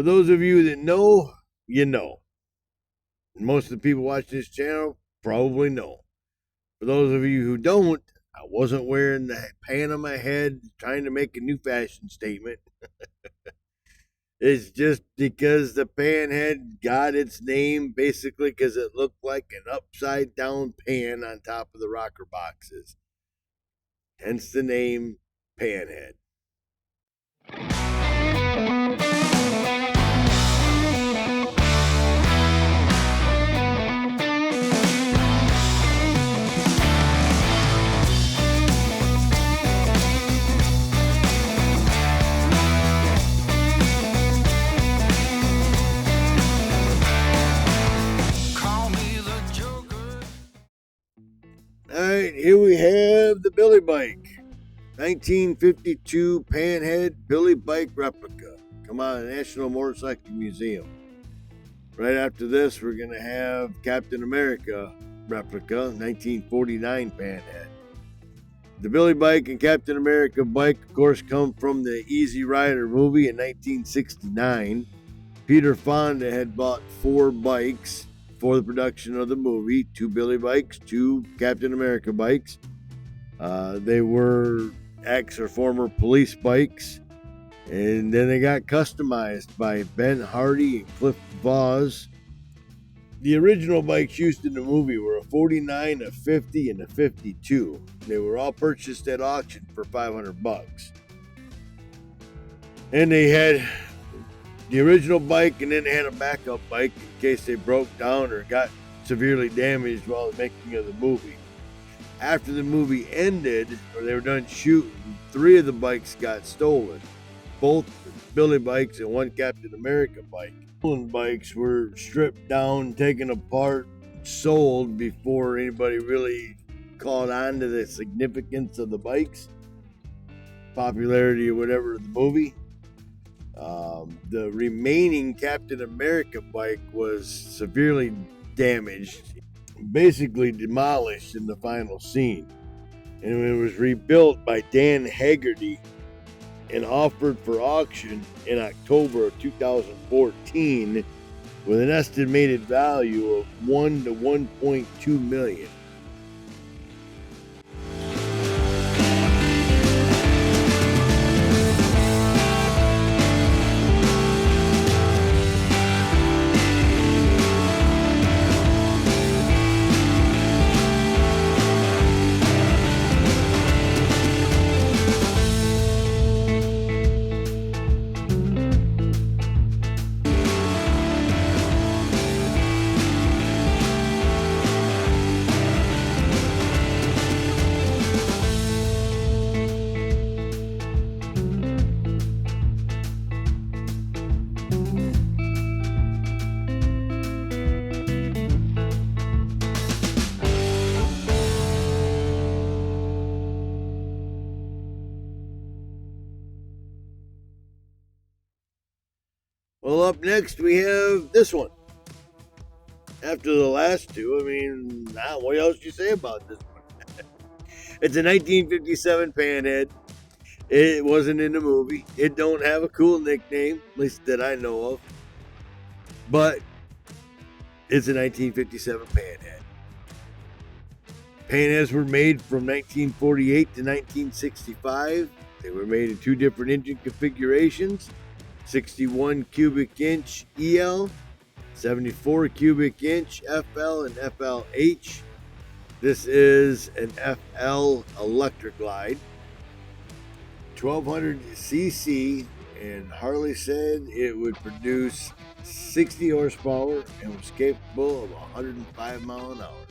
For those of you that know, you know. Most of the people watching this channel probably know. For those of you who don't, I wasn't wearing the pan on my head trying to make a new fashion statement. It's just because the Panhead got its name basically because it looked like an upside down pan on top of the rocker boxes. Hence the name Panhead. Alright, here we have the Billy Bike. 1952 Panhead Billy Bike replica. Come on, National Motorcycle Museum. Right after this, we're going to have Captain America replica, 1949 Panhead. The Billy Bike and Captain America bike, of course, come from the Easy Rider movie in 1969. Peter Fonda had bought 4 bikes for the production of the movie, 2 Billy bikes, 2 Captain America bikes. They were ex or former police bikes, and then they got customized by Ben Hardy and Cliff Voss. The original bikes used in the movie were a 49, a 50, and a 52. They were all purchased at auction for $500. And they had the original bike, and then they had a backup bike in case they broke down or got severely damaged while the making of the movie. After the movie ended, or they were done shooting, 3 of the bikes got stolen. Both Billy bikes and 1 Captain America bike. Stolen bikes were stripped down, taken apart, sold before anybody really caught on to the significance of the bikes, popularity or whatever of the movie. The remaining Captain America bike was severely damaged, basically demolished in the final scene, and it was rebuilt by Dan Haggerty and offered for auction in October of 2014 with an estimated value of $1 to $1.2 million. Well, up next we have this one. After the last 2, I mean, what else do you say about this one? It's a 1957 Panhead. It wasn't in the movie. It don't have a cool nickname, at least that I know of. But it's a 1957 Panhead. Panheads were made from 1948 to 1965. They were made in 2 different engine configurations. 61 cubic inch EL, 74 cubic inch FL and FLH. This is an FL electric glide. 1200 cc, and Harley said it would produce 60 horsepower and was capable of 105 mile an hour.